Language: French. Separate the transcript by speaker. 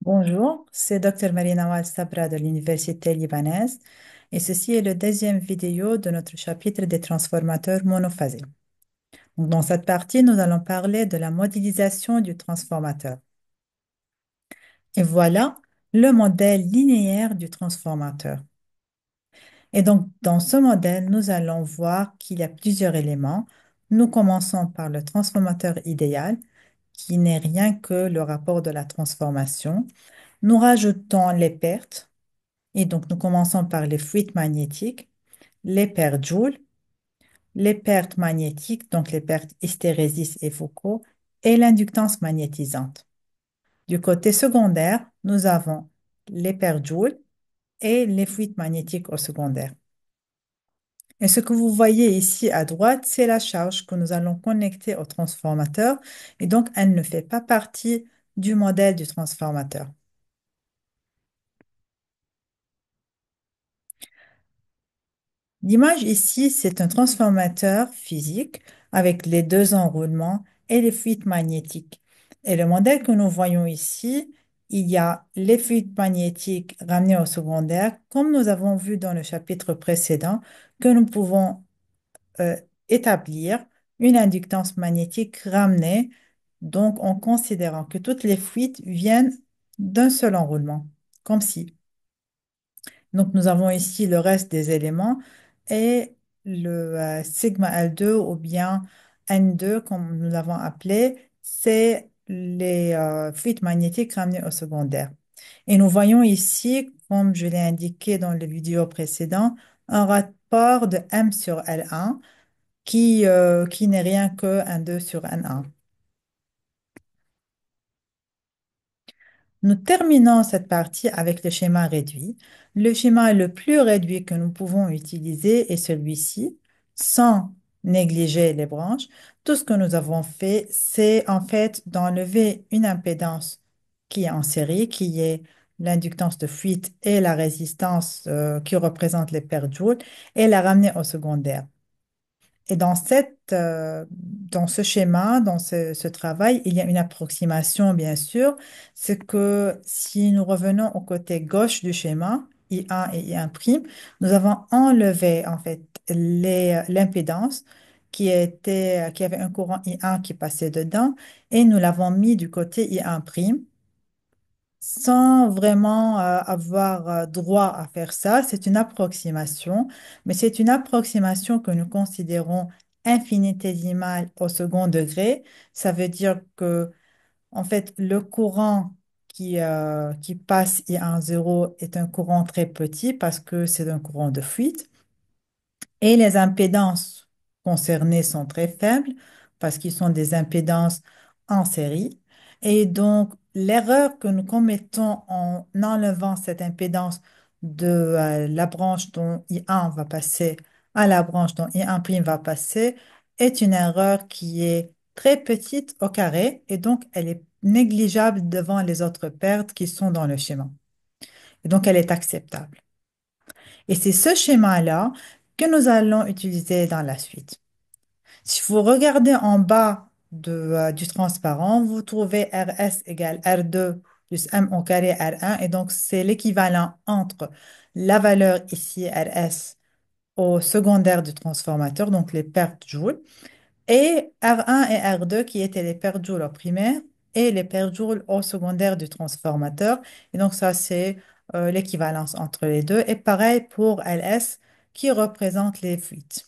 Speaker 1: Bonjour, c'est Dr Marina Wal Sabra de l'Université libanaise et ceci est le deuxième vidéo de notre chapitre des transformateurs monophasés. Donc, dans cette partie, nous allons parler de la modélisation du transformateur. Et voilà le modèle linéaire du transformateur. Et donc, dans ce modèle, nous allons voir qu'il y a plusieurs éléments. Nous commençons par le transformateur idéal, qui n'est rien que le rapport de la transformation. Nous rajoutons les pertes. Et donc, nous commençons par les fuites magnétiques, les pertes Joule, les pertes magnétiques, donc les pertes hystérésis et Foucault, et l'inductance magnétisante. Du côté secondaire, nous avons les pertes Joule et les fuites magnétiques au secondaire. Et ce que vous voyez ici à droite, c'est la charge que nous allons connecter au transformateur, et donc elle ne fait pas partie du modèle du transformateur. L'image ici, c'est un transformateur physique avec les deux enroulements et les fuites magnétiques. Et le modèle que nous voyons ici, il y a les fuites magnétiques ramenées au secondaire, comme nous avons vu dans le chapitre précédent, que nous pouvons euh, établir une inductance magnétique ramenée, donc en considérant que toutes les fuites viennent d'un seul enroulement, comme ci. Donc, nous avons ici le reste des éléments et le sigma L2 ou bien N2, comme nous l'avons appelé, c'est les fuites magnétiques ramenées au secondaire. Et nous voyons ici, comme je l'ai indiqué dans le vidéo précédent, un rapport de M sur L1 qui n'est rien que N2 sur N1. Nous terminons cette partie avec le schéma réduit. Le schéma le plus réduit que nous pouvons utiliser est celui-ci, sans négliger les branches. Tout ce que nous avons fait, c'est en fait d'enlever une impédance qui est en série, qui est l'inductance de fuite et la résistance qui représente les paires Joule, et la ramener au secondaire. Et dans ce schéma, dans ce travail, il y a une approximation, bien sûr. C'est que si nous revenons au côté gauche du schéma, I1 et I1', nous avons enlevé, en fait, l'impédance qui avait un courant I1 qui passait dedans et nous l'avons mis du côté I1', sans vraiment avoir droit à faire ça. C'est une approximation, mais c'est une approximation que nous considérons infinitésimale au second degré. Ça veut dire que, en fait, le courant qui passe I1,0 est un courant très petit parce que c'est un courant de fuite. Et les impédances concernées sont très faibles parce qu'ils sont des impédances en série. Et donc, l'erreur que nous commettons en enlevant cette impédance de la branche dont I1 va passer à la branche dont I1' va passer est une erreur qui est très petite au carré et donc elle est négligeable devant les autres pertes qui sont dans le schéma. Et donc, elle est acceptable. Et c'est ce schéma-là que nous allons utiliser dans la suite. Si vous regardez en bas du transparent, vous trouvez RS égale R2 plus M au carré R1. Et donc, c'est l'équivalent entre la valeur ici RS au secondaire du transformateur, donc les pertes joules, et R1 et R2 qui étaient les paires joules au primaire et les paires joules au secondaire du transformateur. Et donc ça, c'est l'équivalence entre les deux. Et pareil pour LS qui représente les fuites.